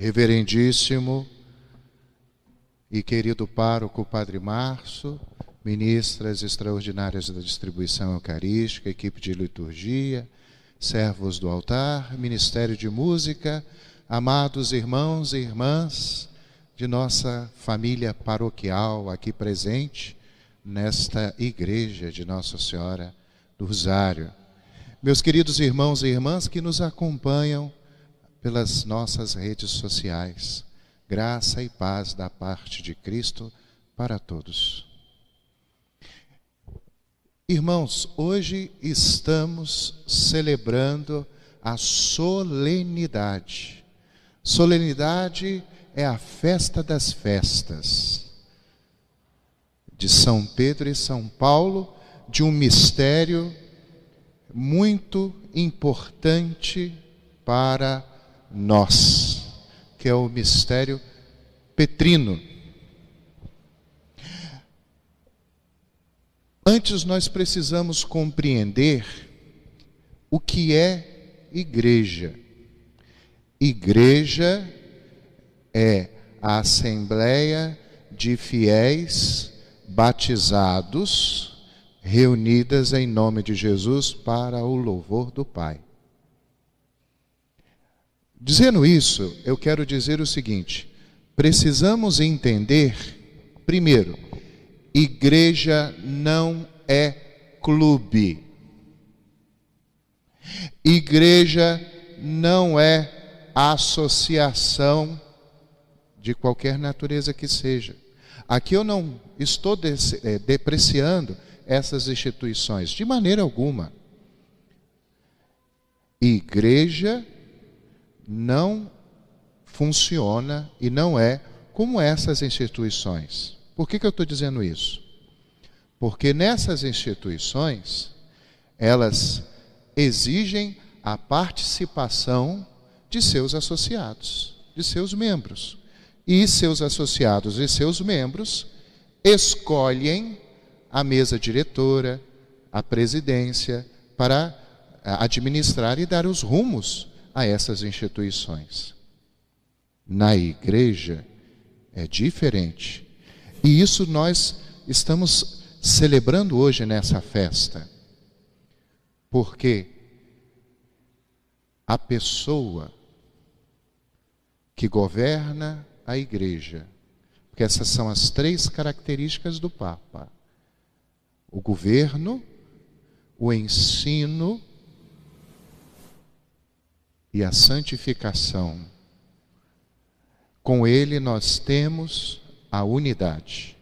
Reverendíssimo e querido pároco Padre Márcio, ministras extraordinárias da distribuição eucarística, equipe de liturgia, servos do altar, ministério de música, amados irmãos e irmãs de nossa família paroquial aqui presente nesta igreja de Nossa Senhora do Rosário. Meus queridos irmãos e irmãs que nos acompanham pelas nossas redes sociais, graça e paz da parte de Cristo para todos. Irmãos, hoje estamos celebrando a solenidade. Solenidade é a festa das festas de São Pedro e São Paulo, de um mistério muito importante para nós, que é o mistério petrino. Antes nós precisamos compreender o que é igreja. Igreja é a assembleia de fiéis batizados, reunidas em nome de Jesus para o louvor do Pai. Dizendo isso, eu quero dizer o seguinte: precisamos entender, primeiro, igreja não é clube. Igreja não é associação de qualquer natureza que seja. Aqui eu não estou depreciando essas instituições, de maneira alguma. Igreja não funciona e não é como essas instituições. Por que eu estou dizendo isso? Porque nessas instituições, elas exigem a participação de seus associados, de seus membros. E seus associados e seus membros escolhem a mesa diretora, a presidência, para administrar e dar os rumos a essas instituições. Na igreja é diferente. E isso nós estamos celebrando hoje nessa festa. Porque a pessoa que governa a igreja, porque essas são as três características do Papa: o governo, o ensino e a santificação. Com ele nós temos a unidade.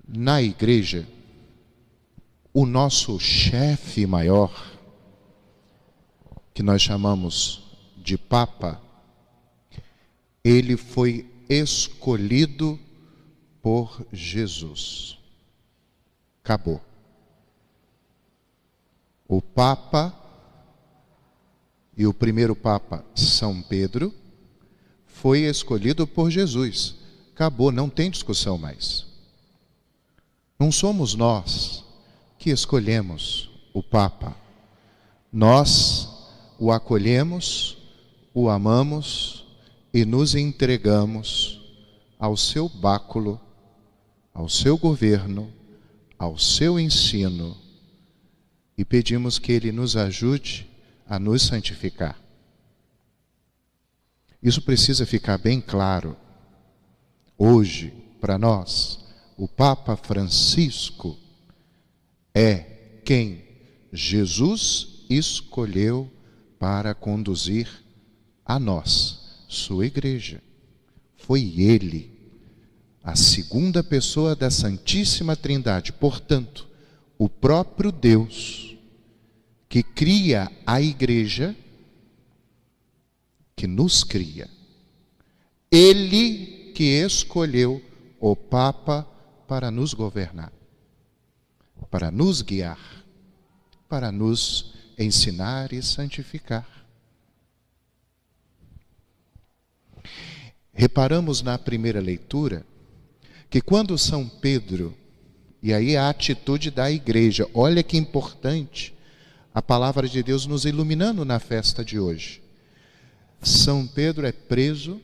Na igreja, o nosso chefe maior, que nós chamamos de Papa, ele foi escolhido por Jesus. Acabou. O Papa e o primeiro Papa, São Pedro, foi escolhido por Jesus. Acabou, não tem discussão mais. Não somos nós que escolhemos o Papa. Nós o acolhemos, o amamos e nos entregamos ao seu báculo, ao seu governo, ao seu ensino, e pedimos que ele nos ajude a nos santificar. Isso precisa ficar bem claro. Hoje, para nós, o Papa Francisco é quem Jesus escolheu para conduzir a nós, sua igreja. Foi ele, a segunda pessoa da Santíssima Trindade, portanto, o próprio Deus, que cria a igreja, que nos cria. Ele que escolheu o Papa para nos governar, para nos guiar, para nos ensinar e santificar. Reparamos na primeira leitura que quando São Pedro, e aí a atitude da igreja, olha que importante, a palavra de Deus nos iluminando na festa de hoje. São Pedro é preso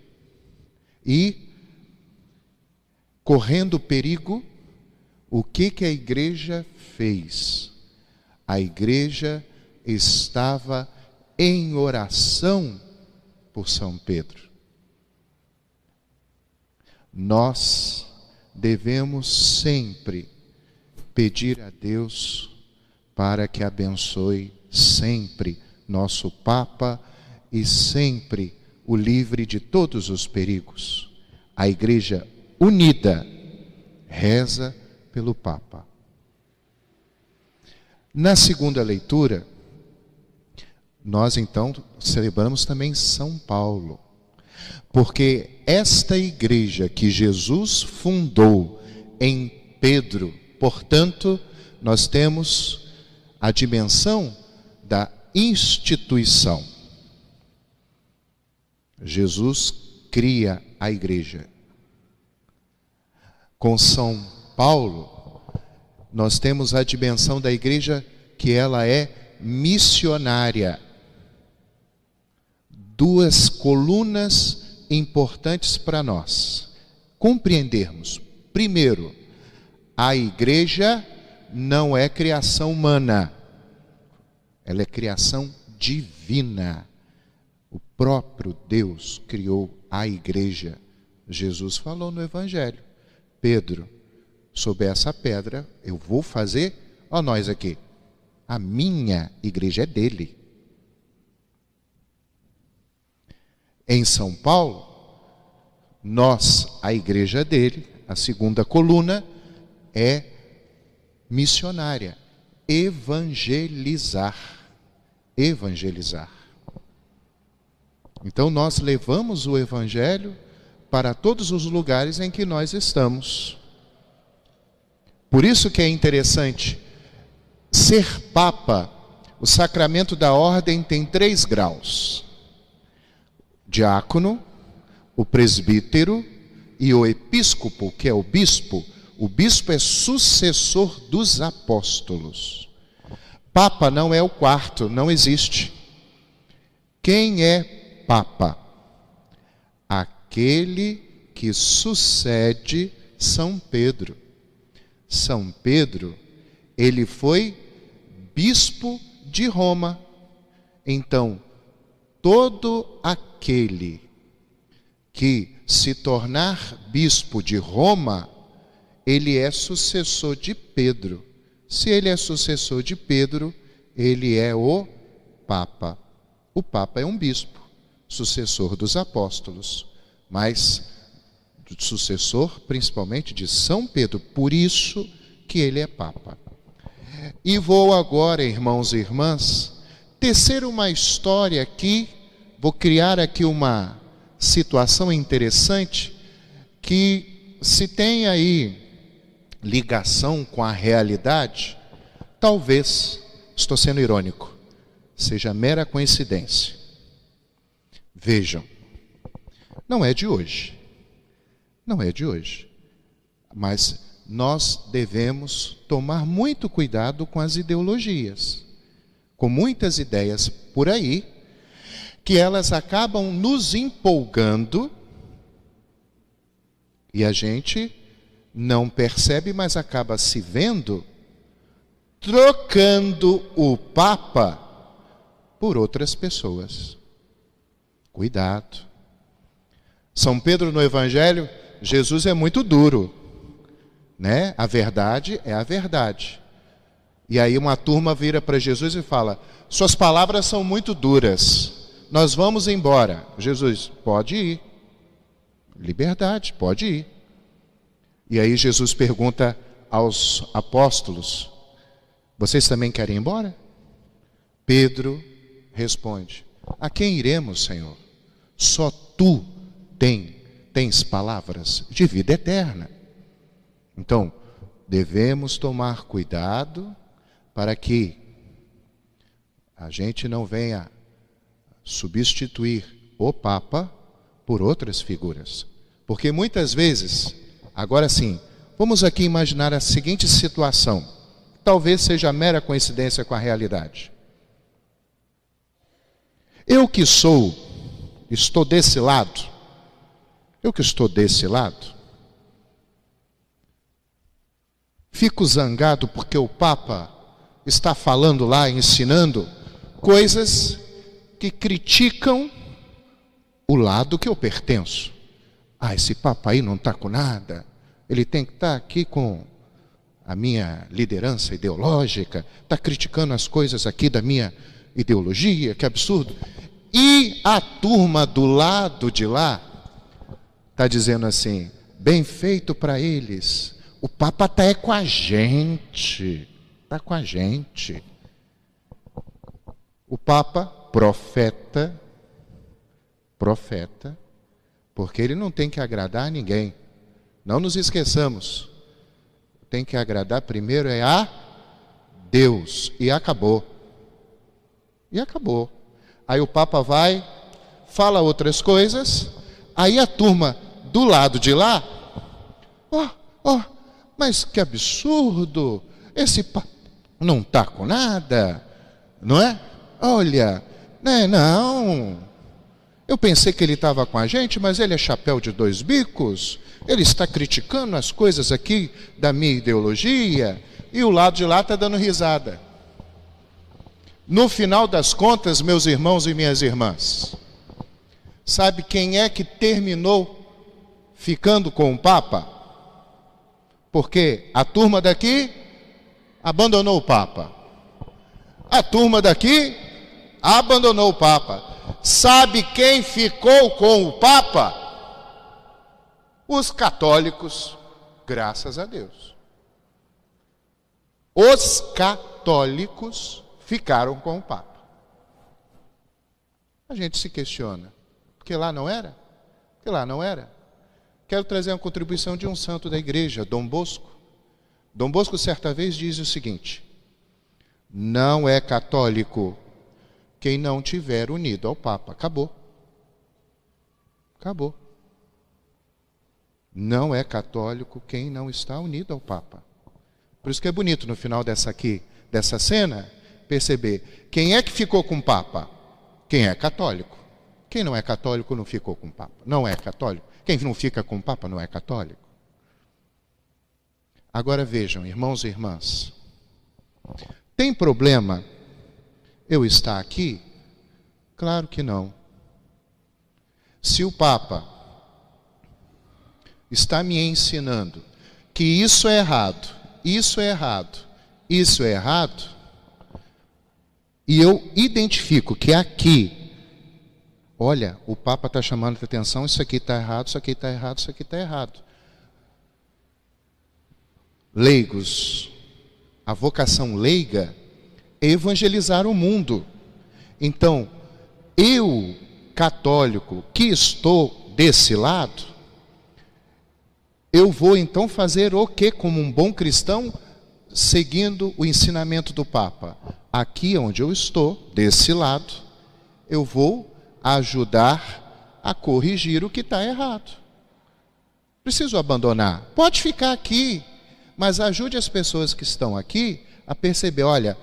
e, correndo perigo, o que a igreja fez? A igreja estava em oração por São Pedro. Nós devemos sempre pedir a Deus para que abençoe sempre nosso Papa e sempre o livre de todos os perigos. A igreja unida reza pelo Papa. Na segunda leitura, nós então celebramos também São Paulo, porque esta igreja que Jesus fundou em Pedro, portanto, nós temos a dimensão da instituição. Jesus cria a igreja. Com São Paulo, nós temos a dimensão da igreja que ela é missionária. Duas colunas importantes para nós compreendermos. Primeiro, a igreja não é criação humana, ela é criação divina. O próprio Deus criou a igreja. Jesus falou no Evangelho: Pedro, sob essa pedra eu vou fazer, ó nós aqui, a minha igreja é dele. Em São Paulo, nós, a igreja dele, a segunda coluna, é missionária, evangelizar. Evangelizar. Então nós levamos o Evangelho para todos os lugares em que nós estamos. Por isso que é interessante, ser Papa, o sacramento da ordem tem 3 graus. Diácono, o presbítero e o episcopo, que é o bispo. O bispo é sucessor dos apóstolos. Papa não é o quarto, não existe. Quem é Papa? Aquele que sucede São Pedro. São Pedro, ele foi bispo de Roma. Então, todo aquele que se tornar bispo de Roma, ele é sucessor de Pedro. Se ele é sucessor de Pedro, ele é o Papa. O Papa é um bispo, sucessor dos apóstolos, mas sucessor principalmente de São Pedro, por isso que ele é Papa. E vou agora, irmãos e irmãs, tecer uma história aqui, vou criar aqui uma situação interessante que, se tem aí ligação com a realidade, talvez, estou sendo irônico, seja mera coincidência. Vejam, não é de hoje, mas nós devemos tomar muito cuidado com as ideologias, com muitas ideias por aí, que elas acabam nos empolgando e a gente não percebe, mas acaba se vendo trocando o Papa por outras pessoas. Cuidado. São Pedro no Evangelho, Jesus é muito duro, né? A verdade é a verdade. E aí uma turma vira para Jesus e fala: suas palavras são muito duras, nós vamos embora. Jesus: pode ir. Liberdade, pode ir. E aí Jesus pergunta aos apóstolos: vocês também querem ir embora? Pedro responde: a quem iremos, Senhor? Só tu tens palavras de vida eterna. Então, devemos tomar cuidado para que a gente não venha substituir o Papa por outras figuras. Porque muitas vezes, agora sim, vamos aqui imaginar a seguinte situação, talvez seja mera coincidência com a realidade. Eu que estou desse lado, eu que estou desse lado, fico zangado porque o Papa está falando lá, ensinando coisas que criticam o lado que eu pertenço. Ah, esse Papa aí não está com nada, ele tem que estar aqui com a minha liderança ideológica, está criticando as coisas aqui da minha ideologia, que absurdo. E a turma do lado de lá está dizendo assim, bem feito para eles, o Papa está com a gente, está com a gente. O Papa, profeta, porque ele não tem que agradar a ninguém. Não nos esqueçamos, tem que agradar primeiro é a Deus, e acabou. E acabou. Aí o Papa vai, fala outras coisas, aí a turma do lado de lá, mas que absurdo, esse Papa não está com nada, não é? Olha, não, eu pensei que ele estava com a gente, mas ele é chapéu de dois bicos, ele está criticando as coisas aqui da minha ideologia, e o lado de lá está dando risada. No final das contas, meus irmãos e minhas irmãs, sabe quem é que terminou ficando com o Papa? Porque a turma daqui abandonou o Papa. A turma daqui abandonou o Papa. Sabe quem ficou com o Papa? Os católicos, graças a Deus. Os católicos ficaram com o Papa. A gente se questiona, porque lá não era? Porque lá não era. Quero trazer uma contribuição de um santo da igreja, Dom Bosco. Dom Bosco certa vez diz o seguinte, não é católico quem não tiver unido ao Papa. Acabou. Acabou. Não é católico quem não está unido ao Papa. Por isso que é bonito no final dessa cena, perceber quem é que ficou com o Papa? Quem é católico. Quem não é católico não ficou com o Papa. Não é católico. Quem não fica com o Papa não é católico. Agora vejam, irmãos e irmãs, tem problema eu estar aqui? Claro que não. Se o Papa está me ensinando que isso é errado, isso é errado, isso é errado, e eu identifico que aqui, olha, o Papa está chamando a atenção, isso aqui está errado, isso aqui está errado, isso aqui está errado. Leigos, a vocação leiga é evangelizar o mundo. Então, eu, católico, que estou desse lado, eu vou então fazer o que como um bom cristão, seguindo o ensinamento do Papa? Aqui onde eu estou, desse lado, eu vou ajudar a corrigir o que está errado. Preciso abandonar. Pode ficar aqui, mas ajude as pessoas que estão aqui a perceber, olha,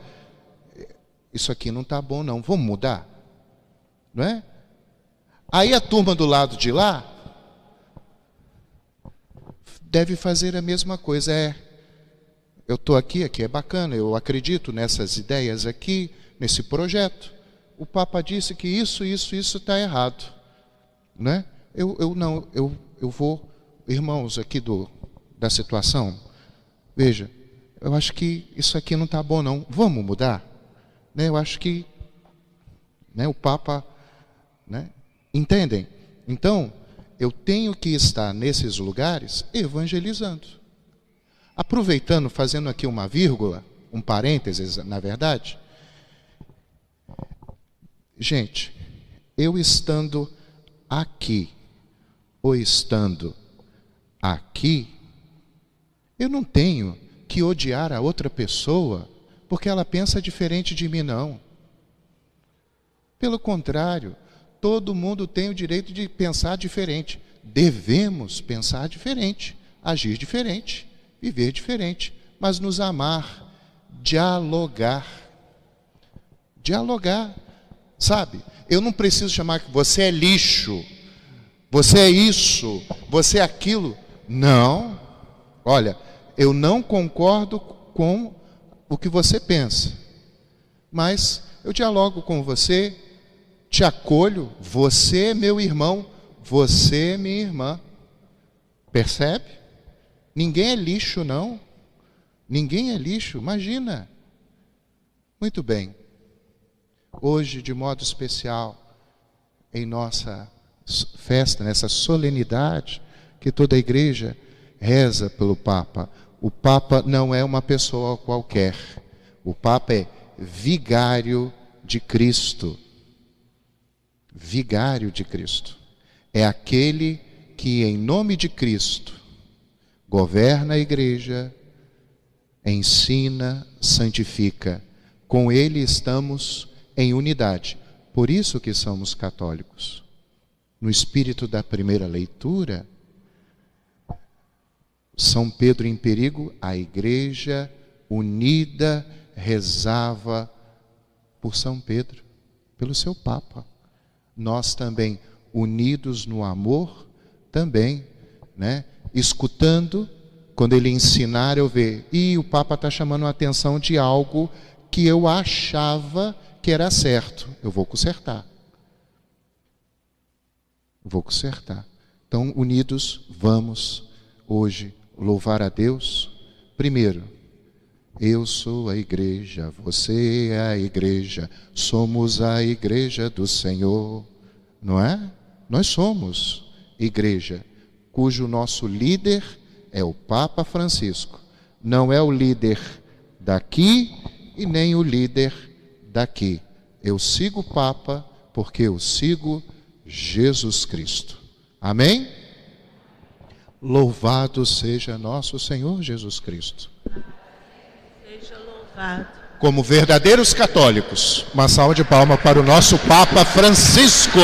isso aqui não está bom não, vamos mudar. Não é? Aí a turma do lado de lá deve fazer a mesma coisa. Eu estou aqui é bacana, eu acredito nessas ideias aqui, nesse projeto. O Papa disse que isso está errado. Né? Eu vou, irmãos aqui da situação, veja, eu acho que isso aqui não está bom não, vamos mudar? Né? Eu acho que o Papa, entendem? Então, eu tenho que estar nesses lugares evangelizando. Aproveitando, fazendo aqui uma vírgula, um parênteses, na verdade. Gente, eu estando aqui, ou estando aqui, eu não tenho que odiar a outra pessoa, porque ela pensa diferente de mim, não. Pelo contrário, todo mundo tem o direito de pensar diferente. Devemos pensar diferente, agir diferente, viver diferente, mas nos amar, dialogar. Dialogar, sabe? Eu não preciso chamar que você é lixo, você é isso, você é aquilo. Não. Olha, eu não concordo com o que você pensa, mas eu dialogo com você, te acolho, você é meu irmão, você é minha irmã. Percebe? Ninguém é lixo, não. Ninguém é lixo, imagina. Muito bem. Hoje, de modo especial, em nossa festa, nessa solenidade, que toda a igreja reza pelo Papa. O Papa não é uma pessoa qualquer. O Papa é vigário de Cristo. Vigário de Cristo. É aquele que, em nome de Cristo, governa a igreja, ensina, santifica. Com ele estamos em unidade. Por isso que somos católicos. No espírito da primeira leitura, São Pedro em perigo, a igreja unida rezava por São Pedro, pelo seu Papa. Nós também, unidos no amor, também, né? Escutando, quando ele ensinar, eu ver, o Papa está chamando a atenção de algo que eu achava que era certo. Eu vou consertar. Vou consertar. Então, unidos, vamos hoje louvar a Deus. Primeiro, eu sou a igreja, você é a igreja, somos a igreja do Senhor, não é? Nós somos igreja, cujo nosso líder é o Papa Francisco. Não é o líder daqui e nem o líder daqui. Eu sigo o Papa porque eu sigo Jesus Cristo. Amém? Louvado seja nosso Senhor Jesus Cristo. Seja louvado. Como verdadeiros católicos, uma salva de palmas para o nosso Papa Francisco.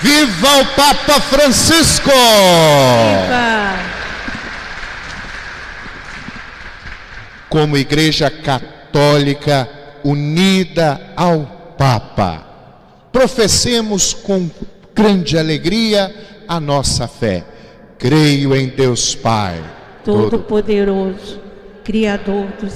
Viva o Papa Francisco! Viva! Como igreja católica unida ao Papa, professemos com grande alegria a nossa fé. Creio em Deus Pai, Todo-Poderoso, Criador dos